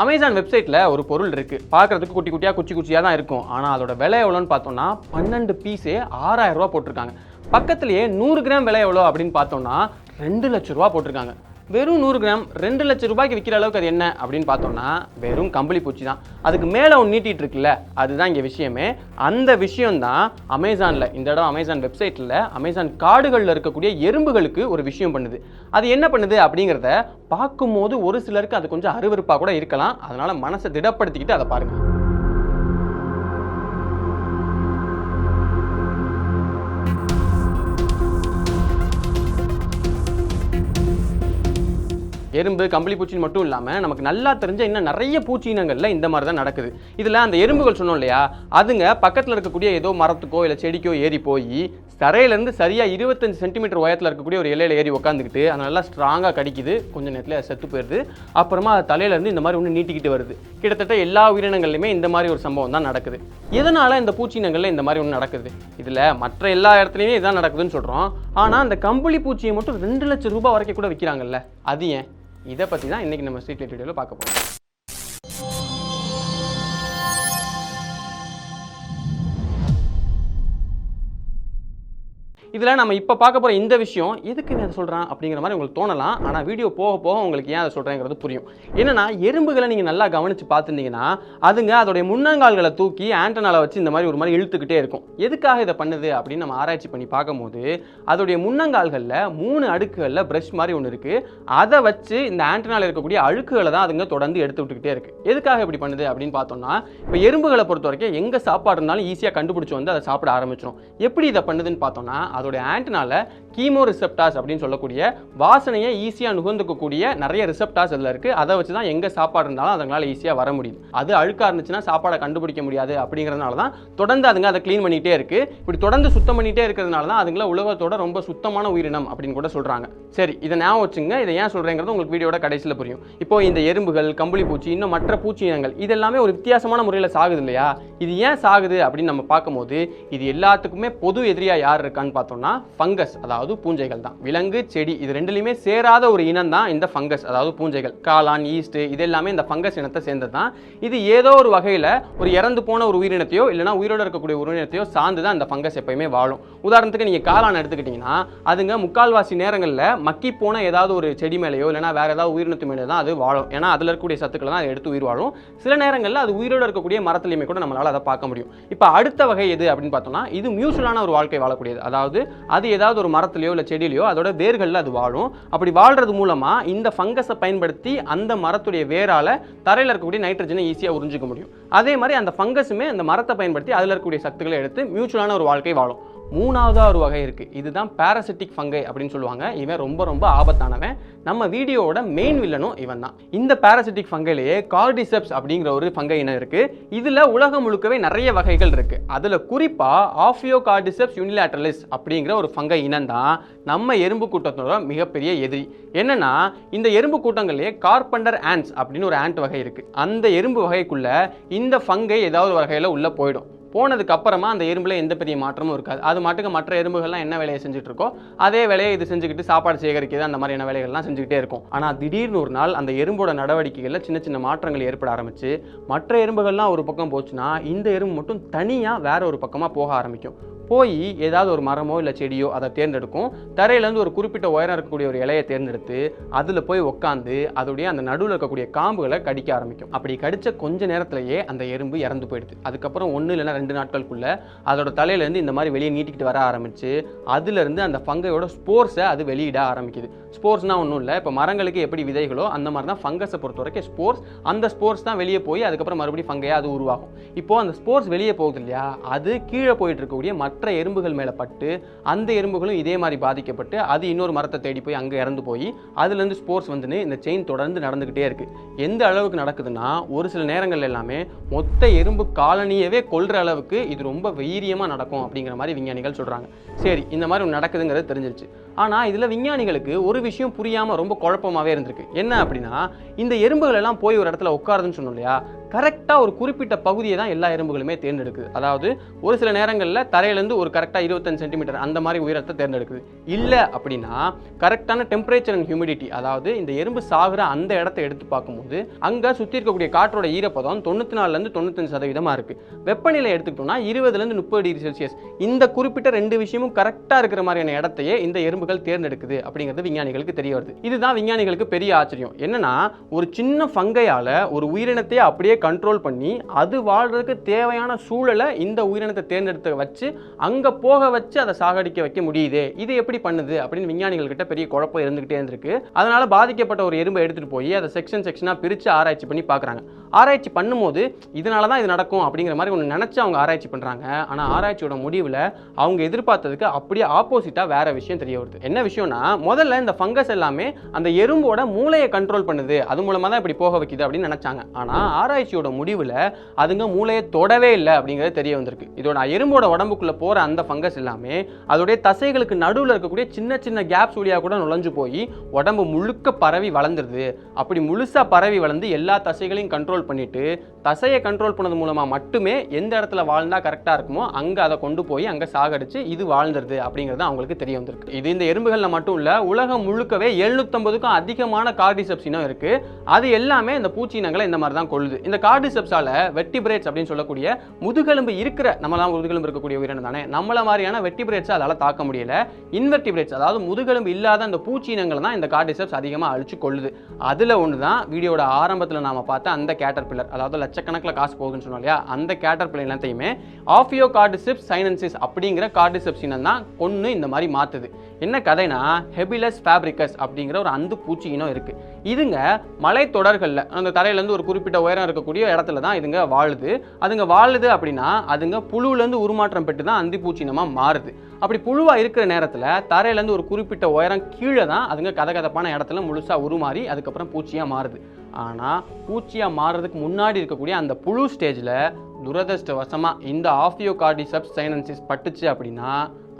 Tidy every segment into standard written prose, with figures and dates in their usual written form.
Amazon வெப்சைட்டில் ஒரு பொருள் இருக்குது. பார்க்குறதுக்கு குட்டி குட்டியாக குச்சி குச்சியாக தான் இருக்கும். ஆனால் அதோட விலை எவ்வளோன்னு பார்த்தோம்னா 12 பீஸே 6000 ரூபா போட்டிருக்காங்க. பக்கத்துலேயே 100 கிராம் விலை எவ்வளோ அப்படின்னு பார்த்தோம்னா 2 லட்ச ரூபா போட்டிருக்காங்க. வெறும் 100 கிராம் 2 லட்ச ரூபாய்க்கு விற்கிற அளவுக்கு அது என்ன அப்படின்னு பார்த்தோம்னா வெறும் கம்பளி பூச்சி தான். அதுக்கு மேலே ஒன்று நீட்டிகிட்டு இருக்குல்ல, அதுதான் இங்கே விஷயமே. அந்த விஷயம்தான் அமேசானில், இந்த இடம் அமேசான் வெப்சைட்டில் அமேசான் காடுகளில் இருக்கக்கூடிய எறும்புகளுக்கு ஒரு விஷயம் பண்ணுது. அது என்ன பண்ணுது அப்படிங்கிறத பார்க்கும்போது ஒரு சிலருக்கு அது கொஞ்சம் அருவருப்பாக கூட இருக்கலாம். அதனால் மனசை திடப்படுத்திக்கிட்டு அதை பாருங்கள். எறும்பு கம்பளி பூச்சின்னு மட்டும் இல்லாமல் நமக்கு நல்லா தெரிஞ்ச இன்னும் நிறைய பூச்சி இனங்களில் இந்த மாதிரி தான் நடக்குது. இதில் அந்த எறும்புகள் சொன்னோம் இல்லையா, அதுங்க பக்கத்தில் இருக்கக்கூடிய ஏதோ மரத்துக்கோ இல்லை செடிக்கோ ஏறி போய் தரையிலேருந்து சரியாக 25 சென்டிமீட்டர் உயரத்தில் இருக்கக்கூடிய ஒரு இலையில ஏறி உட்காந்துக்கிட்டு அது நல்லா ஸ்ட்ராங்காக கடிக்குது. கொஞ்சம் நேரத்தில் செத்து போயிடுது. அப்புறமா அது தலையிலேருந்து இந்த மாதிரி ஒன்று நீட்டிக்கிட்டு வருது. கிட்டத்தட்ட எல்லா உயிரினங்கள்லையுமே இந்த மாதிரி ஒரு சம்பவம் தான் நடக்குது. எதனால் இந்த பூச்சி இனங்களில் இந்த மாதிரி ஒன்று நடக்குது? இதில் மற்ற எல்லா இடத்துலையுமே இதுதான் நடக்குதுன்னு சொல்கிறோம். ஆனால் அந்த கம்பளி பூச்சியை மட்டும் 2 லட்சம் ரூபாய் வரைக்கும் கூட விற்கிறாங்கல்ல, அது ஏன்? இதை பற்றி தான் இன்றைக்கி நம்ம ஸ்ட்ரீட் லைட் வீடியோவில் பார்க்க போகிறோம். இதில் நம்ம இப்போ பார்க்க போகிற இந்த விஷயம் எதுக்கு நான் அதை சொல்கிறேன் அப்படிங்கிற மாதிரி உங்களுக்கு தோணலாம். ஆனால் வீடியோ போக போக உங்களுக்கு ஏன் அதை சொல்கிறேங்கிறது புரியும். என்னென்னா, எறும்புகளை நீங்கள் நல்லா கவனித்து பார்த்துருந்தீங்கன்னா அதுங்க அதோடைய முன்னங்கால்களை தூக்கி ஆண்டனால வச்சு இந்த மாதிரி ஒரு மாதிரி இழுத்துக்கிட்டே இருக்கும். எதுக்காக இதை பண்ணுது அப்படின்னு நம்ம ஆராய்ச்சி பண்ணி பார்க்கும்போது அதோடைய முன்னங்கால்களில் 3 அடுக்குகளில் ப்ரஷ் மாதிரி ஒன்று இருக்குது. அதை வச்சு இந்த ஆண்டனால இருக்கக்கூடிய அழுக்குகளை தான் அதுங்க தொடர்ந்து எடுத்து விட்டுக்கிட்டே இருக்குது. எதுக்காக இப்படி பண்ணுது அப்படின்னு பார்த்தோம்னா, இப்போ எறும்புகளை பொறுத்த வரைக்கும் எங்கே சாப்பாடு இருந்தாலும் ஈஸியாக கண்டுபிடிச்சி வந்து அதை சாப்பிட ஆரம்பிச்சிடும். எப்படி இதை பண்ணுதுன்னு பார்த்தோம்னா, அதோடைய ஆண்டனால கீமோ ரிசெப்டார்ஸ் அப்படின்னு சொல்லக்கூடிய வாசனையை ஈஸியாக நுகர்ந்துக்கக்கூடிய நிறைய ரிசெப்டார்ஸ் அதில் இருக்குது. அதை வச்சு தான் எங்கே சாப்பாடு இருந்தாலும் அதனால ஈஸியாக வர முடியுது. அது அழுக்காக இருந்துச்சுன்னா சாப்பாடை கண்டுபிடிக்க முடியாது. அப்படிங்கிறதுனால தான் தொடர்ந்து அதுங்க அதை க்ளீன் பண்ணிகிட்டே இருக்குது. இப்படி தொடர்ந்து சுத்தம் பண்ணிகிட்டே இருக்கிறதுனால தான் அதுங்கள உலகத்தோட ரொம்ப சுத்தமான உயிரினம் அப்படின்னு கூட சொல்கிறாங்க. சரி, இதை ஞாபகம் வச்சுங்க. இதை ஏன் சொல்கிறேங்கிறது உங்களுக்கு வீடியோட கடைசியில் புரியும். இப்போ இந்த எறும்புகள், கம்பளி பூச்சி, இன்னும் மற்ற பூச்சி இனங்கள் இதெல்லாமே ஒரு வித்தியாசமான முறையில் சாகுது இல்லையா? இது ஏன் சாகுது அப்படின்னு நம்ம பார்க்கும்போது இது எல்லாத்துக்குமே பொது எதிரியாக யார் இருக்கான்னு பார்த்தோம்னா ஃபங்கஸ், அதாவது பூஞ்சைகள் தான். விலங்கு, செடி இது ரெண்டுலையுமே சேராத ஒரு இனம் தான் இந்த ஃபங்கஸ், அதாவது பூஞ்சைகள். காளான், ஈஸ்ட் இது எல்லாமே இந்த ஃபங்கஸ் இனத்தை சேர்ந்தது தான். இது ஏதோ ஒரு வகையில் ஒரு இறந்து போன ஒரு உயிரினத்தையோ இல்லைனா உயிரோடு இருக்கக்கூடிய உயிரினத்தையோ சார்ந்து தான் இந்த ஃபங்கஸ் எப்பயுமே வாழும். உதாரணத்துக்கு நீங்கள் காளான் எடுத்துக்கிட்டிங்கன்னா அதுங்க முக்கால்வாசி நேரங்களில் மக்கி போன ஏதாவது ஒரு செடி மேலேயோ இல்லைனா வேறு ஏதாவது உயிரினத்து மேலே தான் அது வாழும். ஏன்னா அதில் இருக்கக்கூடிய சத்துக்களை தான் அதை எடுத்து உயிர் வாழும். சில நேரங்களில் அது உயிரோடு இருக்கக்கூடிய மரத்துலையுமே கூட நம்மளால் அதை பார்க்க முடியும். இப்போ அடுத்த வகை எது அப்படின்னு பார்த்தோம்னா, இது மியூச்சுவலான ஒரு வாழ்க்கை வாழக்கூடியது. அதாவது அது ஏதாவது ஒரு மரத்துலையோ இல்லை செடியிலையோ அதோட வேர்களில் அது வாழும். அப்படி வாழ்றது மூலமாக இந்த ஃபங்கஸை பயன்படுத்தி அந்த மரத்துடைய வேரால் தரையில் இருக்கக்கூடிய நைட்ரஜனை ஈஸியாக உறிஞ்சிக்க முடியும். அதே மாதிரி அந்த ஃபங்கஸுமே அந்த மரத்தை பயன்படுத்தி அதில் இருக்கக்கூடிய சத்துக்களை எடுத்து மியூச்சுவலான ஒரு வாழ்க்கை வாழும். மூணாவதாக ஒரு வகை இருக்குது. இதுதான் பாராசிட்டிக் ஃபங்கை அப்படின்னு சொல்லுவாங்க. இவன் ரொம்ப ரொம்ப ஆபத்தானவன். நம்ம வீடியோவோட மெயின் வில்லனும் இவன் தான். இந்த பாராசிட்டிக் ஃபங்கையிலேயே கார்டிசெப்ஸ் அப்படிங்கிற ஒரு ஃபங்கை இனம் இருக்குது. இதில் உலகம் முழுக்கவே நிறைய வகைகள் இருக்குது. அதில் குறிப்பாக ஆஃபியோகார்டிசெப்ஸ் யூனிலேட்டரலிஸ் அப்படிங்கிற ஒரு ஃபங்கை இனம் தான் நம்ம எறும்பு கூட்டத்தோட மிகப்பெரிய எதிரி. என்னன்னா, இந்த எறும்பு கூட்டங்கள்லேயே கார்பெண்டர் ஆண்ட்ஸ் அப்படின்னு ஒரு ஆண்ட் வகை இருக்குது. அந்த எறும்பு வகைக்குள்ள இந்த ஃபங்கை ஏதாவது வகையில் உள்ளே போயிடும். போனதுக்கு அப்புறமா அந்த எறும்புல எந்த பெரிய மாற்றமும் இருக்காது. அது மாட்டுக்கு மற்ற எறும்புகள்லாம் என்ன வேலையை செஞ்சுட்டு இருக்கோ அதே வேலையை இது செஞ்சுக்கிட்டு சாப்பாடு சேகரிக்கிறது அந்த மாதிரியான வேலைகள்லாம் செஞ்சுக்கிட்டே இருக்கும். ஆனால் திடீர்னு ஒரு நாள் அந்த எறும்போட நடவடிக்கைகளில் சின்ன சின்ன மாற்றங்கள் ஏற்பட ஆரம்பிச்சு மற்ற எறும்புகள்லாம் ஒரு பக்கம் போச்சுன்னா இந்த எறும்பு மட்டும் தனியாக வேற ஒரு பக்கமாக போக ஆரம்பிக்கும். போய் ஏதாவது ஒரு மரமோ இல்லை செடியோ அதை தேர்ந்தெடுக்கும். தரையிலேருந்து ஒரு குறிப்பிட்ட உயரம் இருக்கக்கூடிய ஒரு இலையை தேர்ந்தெடுத்து அதில் போய் உட்காந்து அதோடைய அந்த நடுவில் இருக்கக்கூடிய காம்புகளை கடிக்க ஆரம்பிக்கும். அப்படி கடித்த கொஞ்ச நேரத்திலேயே அந்த எறும்பு இறந்து போயிடுது. அதுக்கப்புறம் 1 இல்லைனா 2 நாட்களுக்குள்ள அதோட தலையிலேருந்து இந்த மாதிரி வெளியே நீட்டிக்கிட்டு வர ஆரம்பிச்சு அதுலேருந்து அந்த ஃபங்கையோட ஸ்போர்ஸை அது வெளியிட ஆரம்பிக்குது. ஸ்போர்ஸ்னால் ஒன்றும் இல்லை, இப்போ மரங்களுக்கு எப்படி விதைகளோ அந்த மாதிரி தான் ஃபங்கஸை பொறுத்த வரைக்கும் ஸ்போர்ஸ். அந்த ஸ்போர்ஸ் தான் வெளியே போய் அதுக்கப்புறம் மறுபடியும் ஃபங்கையாக அது உருவாகும். இப்போது அந்த ஸ்போர்ஸ் வெளியே போகுது இல்லையா, அது கீழே போயிட்டு இருக்கக்கூடிய மற்ற எறும்புகள் மேலே பட்டு அந்த எறும்புகளும் இதே மாதிரி பாதிக்கப்பட்டு அது இன்னொரு மரத்தை தேடி போய் அங்கே இறந்து போய் அதுலேருந்து ஸ்போர்ஸ் வந்துன்னு இந்த செயின் தொடர்ந்து நடந்துக்கிட்டே இருக்குது. எந்த அளவுக்கு நடக்குதுன்னா, ஒரு சில நேரங்கள் எல்லாமே மொத்த எறும்பு காலனியவே கொல்ற அளவுக்கு இது ரொம்ப வீரியமாக நடக்கும் அப்படிங்கிற மாதிரி விஞ்ஞானிகள் சொல்கிறாங்க. சரி, இந்த மாதிரி ஒன்று நடக்குதுங்கிறது தெரிஞ்சிருச்சு. ஆனால் இதில் விஞ்ஞானிகளுக்கு ஒரு விஷயம் புரியாமல் ரொம்ப குழப்பமாகவே இருந்திருக்கு. என்ன அப்படின்னா, இந்த எறும்புகள் எல்லாம் போய் ஒரு இடத்துல உட்காருதுன்னு சொன்னோம் இல்லையா, கரெக்டாக ஒரு குறிப்பிட்ட பகுதியை தான் எல்லா எறும்புகளுமே தேர்ந்தெடுக்குது. அதாவது ஒரு சில நேரங்களில் தரையிலேருந்து ஒரு கரெக்டாக 25 சென்டிமீட்டர் அந்த மாதிரி உயரத்தை தேர்ந்தெடுக்குது. இல்லை அப்படின்னா கரெக்டான டெம்பரேச்சர் அண்ட் ஹியூமிடிட்டி, அதாவது இந்த எறும்பு சாகுற அந்த இடத்த எடுத்து பார்க்கும்போது அங்கே சுற்றி இருக்கக்கூடிய காற்றோட ஈரப்பதம் 94லேருந்து 95% இருக்குது. வெப்பநிலை எடுத்துக்கிட்டோம்னா 20லேருந்து 30 டிகிரி செல்சியஸ். இந்த குறிப்பிட்ட 2 விஷயமும் கரெக்டாக இருக்கிற மாதிரியான இடத்தையே இந்த எறும்புகள் தேர்ந்தெடுக்குது அப்படிங்கிறது விஞ்ஞானிகளுக்கு தெரிய வருது. இதுதான் விஞ்ஞானிகளுக்கு பெரிய ஆச்சரியம். என்னன்னா, ஒரு சின்ன ஃபங்கையால ஒரு உயிரினத்தை அப்படியே கண்ட்ரோல் பண்ணி அது வாழ்றதுக்கு தேவையான சூழலை இந்த உயிரினத்தை தேர்ந்தெடுத்து வச்சு அங்க போக வச்சு அதை சாகடிக்க வைக்க முடியுது. இது எப்படி பண்ணுது அப்படின்னு விஞ்ஞானிகள் கிட்ட பெரிய குழப்பம் இருந்துகிட்டே இருந்திருக்கு. அதனால பாதிக்கப்பட்ட ஒரு எறும்பை எடுத்துட்டு போய் அதை செக்ஷனா பிரிச்சு ஆராய்ச்சி பண்ணி பார்க்குறாங்க. ஆராய்ச்சி பண்ணும்போது இதனால தான் இது நடக்கும் அப்படிங்கிற மாதிரி ஒன்று நினைச்சு அவங்க ஆராய்ச்சி பண்றாங்க. ஆனால் ஆராய்ச்சியோட முடிவில் அவங்க எதிர்பார்த்ததுக்கு அப்படியே ஆப்போசிட்டா வேற விஷயம் தெரிய வருது. என்ன விஷயம்னா, முதல்ல இந்த ஃபங்கஸ் எல்லாமே அந்த எறும்போட மூளையை கண்ட்ரோல் பண்ணுது, அது மூலமா தான் இப்படி போக வைக்குது அப்படின்னு நினைச்சாங்க. ஆனா ஆராய்ச்சியோட முடிவில் அதுங்க மூளையை தொடவே இல்லை அப்படிங்கிறது தெரிய வந்திருக்கு. இதோட எறும்போட உடம்புக்குள்ள போற அந்த ஃபங்கஸ் எல்லாமே அதோடைய தசைகளுக்கு நடுவில் இருக்கக்கூடிய சின்ன சின்ன கேப்ஸ் வழியா கூட நுழைஞ்சு போய் உடம்பு முழுக்க பரவி வளர்ந்துருது. அப்படி முழுசா பரவி வளர்ந்து எல்லா தசைகளையும் கண்ட்ரோல் பண்ணிட்டு தசையை கண்ட்ரோல் பண்ணது மூலமா மட்டுமே எந்த இடத்துல வாழ்ந்தா கரெக்டா இருக்குமோ அங்க அதை கொண்டு போய் அங்க சாகடிச்சு இது வாழ்ந்துருது அப்படிங்கிறது அவங்களுக்கு தெரிய வந்திருக்கு. இது இந்த எறும்புகள்ல மட்டும் இல்ல, உலகம் முழுக்கவே 750க்கும் அதிகமான கார்டிசெப்ஸ் இனம் இருக்கு. அது எல்லாமே இந்த பூச்சி இனங்களை இந்த மாதிரி தான் கொள்ளுது. இந்த கார்டிசெப்ஸால வெர்டிபிரேட்ஸ் அப்படின்னு சொல்லக்கூடிய முதுகெலும்பு இருக்கிற, நம்மளாம் முதுகெலும்பு இருக்கக்கூடிய உயிரினம் தானே, நம்மள மாதிரியான வெர்டிபிரேட்ஸ் அதால தாக்க முடியல. இன்வெர்டிபிரேட்ஸ், அதாவது முதுகெலும்பு இல்லாத அந்த பூச்சி இனங்களை தான் இந்த கார்டிசெப்ஸ் அதிகமா அழிச்சு கொள்ளுது. அதுல ஒன்று தான் வீடியோட ஆரம்பத்தில் நாம பார்த்த அந்த கேட்டர்பில்லர், அதாவது லட்சக்கணக்கில் காசு போகுதுன்னு சொன்னோம் இல்லையா, அந்த கேட்டர்பில்லர் இனத்தையுமே ஆஃபியோகார்டிசெப்ஸ் சைனன்சிஸ் அப்படிங்கிற கார்டிசெப்ஸ் இனம் தான் கொன்னு இந்த மாதிரி மாத்துது. என்ன கதைனா, ஹெபிலஸ் ஃபேப்ரிகஸ் அப்படிங்கிற ஒரு அந்து பூச்சி இனம் இருக்கு. இதுங்க மலை தொடர்களில் அந்த தரையிலேருந்து ஒரு குறிப்பிட்ட உயரம் இருக்கக்கூடிய இடத்துல தான் இதுங்க வாழுது. அதுங்க வாழுது அப்படின்னா அதுங்க புழுவிலேருந்து உருமாற்றம் பெற்று தான் அந்தி பூச்சி இனமாக மாறுது. அப்படி புழுவா இருக்கிற நேரத்தில் தரையிலேருந்து ஒரு குறிப்பிட்ட உயரம் கீழே தான் அதுங்க கதகதப்பான இடத்துல முழுசா உருமாறி அதுக்கப்புறம் பூச்சியாக மாறுது. ஆனால் பூச்சியாக மாறுறதுக்கு முன்னாடி இருக்கக்கூடிய அந்த புழு ஸ்டேஜில் துரதிர்ஷ்டவசமாக இந்த ஆஃபியோகார்டிசெப்ஸ் சைனன்சிஸ் பட்டுச்சு அப்படின்னா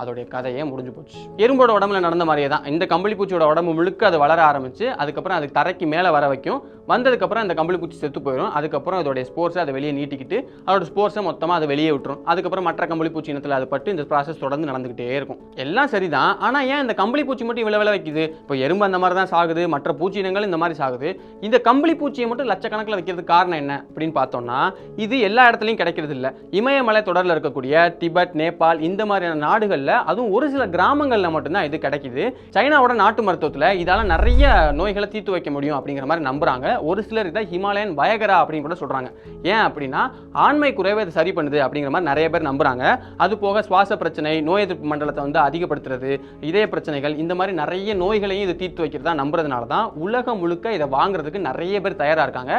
அதோடைய கதையே முடிஞ்சு போச்சு. எறும்போட உடம்புல நடந்த மாதிரியே தான் இந்த கம்பளிப்பூச்சியோட உடம்பு முழுக்க அது வளர ஆரம்பிச்சு அதுக்கப்புறம் அதுக்கு தரைக்கு மேலே வர வைக்கும். வந்ததுக்கப்புறம் அந்த கம்பளிப்பூச்சி செத்து போயிடும். அதுக்கப்புறம் அதோடைய ஸ்போர்ஸை அதை வெளியே நீட்டிக்கிட்டு அதோட ஸ்போர்ஸை மொத்தமாக அதை வெளியே விட்டுரும். அதுக்கப்புறம் மற்ற கம்பளிப்பூச்சி இனத்தில் அது பட்டு இந்த ப்ராசஸ் தொடர்ந்து நடந்துகிட்டே இருக்கும். எல்லாம் சரிதான், ஆனால் ஏன் இந்த கம்பளிப்பூச்சி மட்டும் இவ்வளோ வைக்குது? இப்போ எறும்பு அந்த மாதிரி தான் சாகுது, மற்ற பூச்சி இனங்கள் இந்த மாதிரி சாகுது. இந்த கம்பளிப்பூச்சியை மட்டும் லட்சக்கணக்கில் வைக்கிறதுக்கு காரணம் என்ன அப்படின்னு பார்த்தோம்னா, இது எல்லா இடத்துலையும் கிடைக்கிறது இல்லை. இமயமலை தொடரில் இருக்கக்கூடிய திபெத், நேபாள் இந்த மாதிரியான நாடுகளில், அதுவும் ஒரு சில கிராமங்களில் மட்டும்தான் இது கிடைக்குது. சைனாவோட நாட்டு மருத்துவத்தில் இதால நிறைய நோய்களை தீர்த்து வைக்க முடியும் அப்படிங்கிற மாதிரி நம்புறாங்க. ஒரு சிலர் இதை ஹிமாலயன் வயகரா அப்படின்னு கூட சொல்றாங்க. ஏன் அப்படின்னா ஆண்மை குறைவை இது சரி பண்ணுது அப்படிங்கிற மாதிரி நிறைய பேர் நம்புறாங்க. அது போக சுவாச பிரச்சனை, நோய் எதிர்ப்பு மண்டலத்தை வந்து அதிகப்படுத்துறது, இதய பிரச்சனைகள், இந்த மாதிரி நிறைய நோய்களையும் இது தீர்த்து வைக்கிறதா நம்புறதுனால தான் உலகம் முழுக்க இதை வாங்குறதுக்கு நிறைய பேர் தயாரா இருக்காங்க.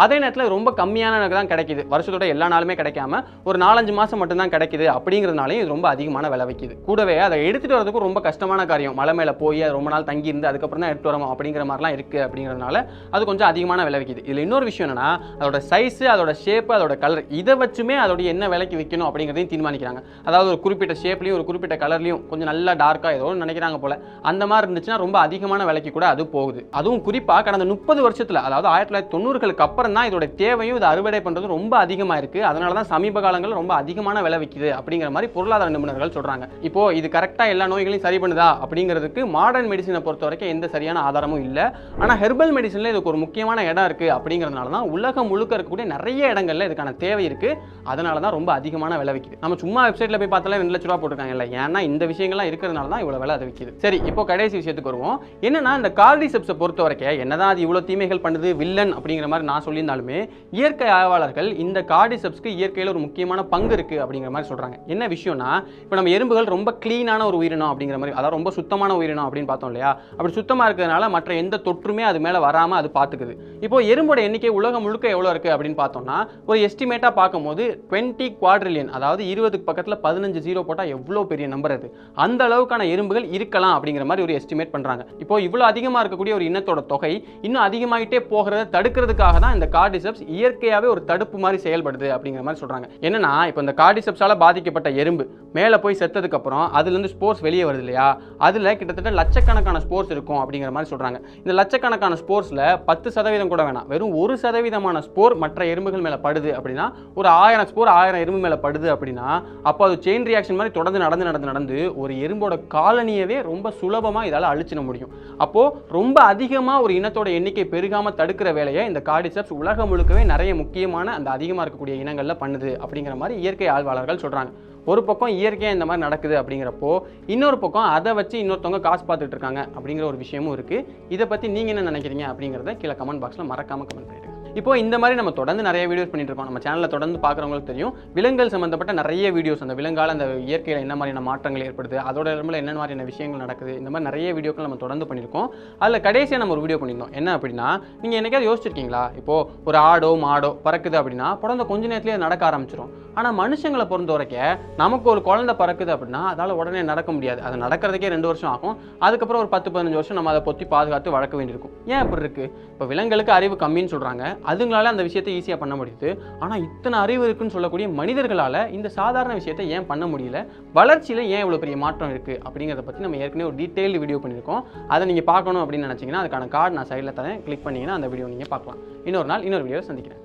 அதே நேரத்தில் ரொம்ப கம்மியான தான் கிடைக்குது. வருஷத்தோட எல்லா நாளுமே கிடைக்காம ஒரு 4-5 மாசம் மட்டும்தான் கிடைக்குது. அப்படிங்கிறதுனாலையும் இது ரொம்ப அதிகமான விலை வைக்குது. கூடவே அதை எடுத்துட்டு வரதுக்கு ரொம்ப கஷ்டமான காரியம். மலை மேலே போய் ரொம்ப நாள் தங்கி இருந்து அதுக்கப்புறம் தான் எடுத்து வரணும் அப்படிங்கிற மாதிரிலாம் இருக்கு. அப்படிங்கிறதுனால அது கொஞ்சம் அதிகமான விலை வைக்குது. இதில் இன்னொரு விஷயம் என்னன்னா, அதோட சைஸ், அதோட ஷேப், அதோட கலர், இதை வச்சுமே அதோட என்ன விலைக்கு விற்கணும் அப்படிங்கிறதையும் தீர்மானிக்கிறாங்க. அதாவது ஒரு குறிப்பிட்ட ஷேப்லையும் ஒரு குறிப்பிட்ட கலர்லையும் கொஞ்சம் நல்லா டார்க்காக ஏதோ நினைக்கிறாங்க போல, அந்த மாதிரி இருந்துச்சுன்னா ரொம்ப அதிகமான விலைக்கு கூட அது போகுது. அதுவும் குறிப்பாக கடந்த 30 வருஷத்தில், அதாவது 1990களுக்கு அப்புறம் தான் இதோட தேவையும் இதை அறுவடை பண்ணுறது ரொம்ப அதிகமாக இருக்கு. அதனால தான் சமீப காலங்களில் ரொம்ப அதிகமான விலை விற்குது அப்படிங்கிற மாதிரி பொருளாதார நிபுணர்கள் சொல்றாங்க. இப்போ இது கரெக்டாக எல்லா நோய்களையும் சரி பண்ணுதா அப்படிங்கிறதுக்கு மாடர்ன் மெடிசனை பொறுத்த வரைக்கும் எந்த சரியான ஆதாரமும் இல்லை. ஆனால் ஹெர்பல் மெடிசனில் இதுக்கு ஒரு முக்கியமான இடம் இருக்குது. அப்படிங்கிறதுனால தான் உலகம் முழுக்க இருக்கக்கூடிய நிறைய இடங்கள்ல இதுக்கான தேவை இருக்குது. அதனால தான் ரொம்ப அதிகமான விலை விற்குது. நம்ம சும்மா வெப்சைட்டில் போய் பார்த்தாலே 2 லட்ச ரூபா போட்டிருக்காங்க இல்லை, ஏன்னா இந்த விஷயங்கள்லாம் இருக்கிறதுனால தான் இவ்வளோ விலை அது விற்கிது. சரி, இப்போ கடைசி விஷயத்துக்கு வருவோம். என்னன்னா, இந்த கார்டிசெப்ஸை பொறுத்த வரைக்கும் என்னதான் அது இவ்வளோ தீமைகள் பண்ணுது, வில்லன் அப்படிங்கிற மாதிரி நான் சொல்லியிருந்தாலுமே இயற்கை ஆய்வாளர்கள் இந்த கார்டிசெப்ஸ்க்கு இயற்கையில் ஒரு முக்கியமான பங்கு இருக்குது அப்படிங்கிற மாதிரி சொல்கிறாங்க. என்ன விஷயம்னா, இப்போ நம்ம எறும்புகள் ரொம்ப க்ளீனான ஒரு உயிரினம் அப்படிங்கிற மாதிரி, அதாவது ரொம்ப சுத்தமான உயிரினம் அப்படின்னு பார்த்தோம் இல்லையா, அப்படி சுத்தமாக இருக்கிறதுனால மற்ற எந்த தொற்றுமே அது மேலே வராமல் அது பார்த்துக்குது. இப்போ எறும்போட எண்ணிக்கை உலகம் முழுக்க எவ்வளோ இருக்குது அப்படின்னு பார்த்தோம்னா, ஒரு எஸ்டிமேட்டாக பார்க்கும்போது 20 குவாட்ரில்லியன், அதாவது 20க்கு பக்கத்தில் 15 ஜீரோ போட்டால் எவ்வளோ பெரிய நம்பர் அது, அந்த அளவுக்கான எறும்புகள் இருக்கலாம் அப்படிங்கிற மாதிரி ஒரு எஸ்டிமேட் பண்ணுறாங்க. இப்போ இவ்வளோ அதிகமாக இருக்கக்கூடிய ஒரு இனத்தோட தொகை இன்னும் அதிகமாகிட்டே போகிறத தடுக்கிறதுக்காக தான் இந்த கார்டிசெப்ஸ் இயற்கையாகவே ஒரு தடுப்பு மாதிரி செயல்படுது அப்படிங்கிற மாதிரி சொல்கிறாங்க. என்னன்னா, இப்போ இந்த கார்டிசெப்ஸால் பாதிக்கப்பட்ட எறும்பு மேலே போய் செத்ததுக்கு அப்புறம் அதுலேருந்து ஸ்போர்ஸ் வெளியே வருது இல்லையா, அதில் கிட்டத்தட்ட லட்சக்கணக்கான ஸ்போர்ஸ் இருக்கும் அப்படிங்கிற மாதிரி சொல்கிறாங்க. இந்த லட்சக்கணக்கான ஸ்போர்ஸில் 10% 1% கூட வேணாம், வெறும் 1% ஸ்போர் மற்ற எறும்புகள் மேலே படுது அப்படின்னா, ஒரு 1000 ஸ்போர் 1000 எறும்பு மேலே படுது அப்படின்னா, அப்போ அது செயின் ரியாக்ஷன் மாதிரி தொடர்ந்து நடந்து ஒரு எறும்போட காலனியவே ரொம்ப சுலபமாக இதால் அழிச்சிட முடியும். அப்போது ரொம்ப அதிகமாக ஒரு இனத்தோட எண்ணிக்கை பெருகாமல் தடுக்கிற வேலையை இந்த கார்டிசெப்ஸ் உலகம் முழுக்கவே நிறைய முக்கியமான அந்த அதிகமாக இருக்கக்கூடிய இனங்களில் பண்ணுது அப்படிங்கிற மாதிரி இயற்கை ஆய்வாளர்கள் சொல்கிறாங்க. ஒரு பக்கம் இயற்கையாக இந்த மாதிரி நடக்குது அப்படிங்கிறப்போ, இன்னொரு பக்கம் அதை வச்சு இன்னொருத்தவங்க காசு பார்த்துட்டு இருக்காங்க அப்படிங்கிற ஒரு விஷயமும் இருக்குது. இதை பற்றி நீங்கள் என்ன நினைக்கிறீங்க அப்படிங்கிறத கீழே கமெண்ட் பாக்ஸில் மறக்காமல் கமெண்ட் பண்ணிடுங்க. இப்போ இந்த மாதிரி நம்ம தொடர்ந்து நிறைய வீடியோஸ் பண்ணிட்டு இருக்கோம். நம்ம சேனலில் தொடர்ந்து பார்க்குறவங்களுக்கு தெரியும், விலங்குகள் சம்மந்தப்பட்ட நிறைய வீடியோஸ், அந்த விலங்கால் அந்த இயற்கையில் என்ன மாதிரியான மாற்றங்கள் ஏற்படுது, அதோட இடத்துல என்ன மாதிரியான விஷயங்கள் நடக்குது, இந்த மாதிரி நிறைய வீடியோக்கள் நம்ம தொடர்ந்து பண்ணியிருக்கோம். அதில் கடைசியாக நம்ம ஒரு வீடியோ பண்ணியிருந்தோம். என்ன அப்படின்னா, நீங்கள் என்னைக்காவது யோசிச்சிருக்கீங்களா, இப்போது ஒரு ஆடோ மாடோ பறக்குது அப்படின்னா பிறந்த கொஞ்ச நேரத்துலேயே நடக்க ஆரம்பிச்சிடும். ஆனால் மனுஷங்களை பொறுத்த வரைக்கும் நமக்கு ஒரு குழந்தை பறக்குது அப்படின்னா அதால் உடனே நடக்க முடியாது. அது நடக்கிறதுக்கே 2 வருஷம் ஆகும். அதுக்கப்புறம் ஒரு 10-15 வருஷம் நம்ம அதை பொத்தி பாதுகாத்து வளர்க்க வேண்டியிருக்கும். ஏன் அப்படி இருக்குது? இப்போ விலங்குகளுக்கு அறிவு கம்மின்னு சொல்கிறாங்க, அதுங்களால அந்த விஷயத்தை ஈஸியாக பண்ண முடியுது. ஆனால் இத்தனை அறிவு இருக்குன்னு சொல்லக்கூடிய மனிதர்களால் இந்த சாதாரண விஷயத்தை ஏன் பண்ண முடியல? வளர்ச்சியில் ஏன் இவ்வளோ பெரிய மாற்றம் இருக்குது அப்படிங்கிறத பற்றி நம்ம ஏற்கனவே ஒரு டீட்டெயில்டு வீடியோ பண்ணியிருக்கோம். அதை நீங்கள் பார்க்கணும் அப்படின்னு நினச்சிங்கன்னா அதுக்கான கார்டு நான் சைடில் தரேன், கிளிக் பண்ணிங்கன்னா அந்த வீடியோ நீங்கள் பார்க்கலாம். இன்னொரு நாள் இன்னொரு வீடியோ சந்திக்கிறேன்.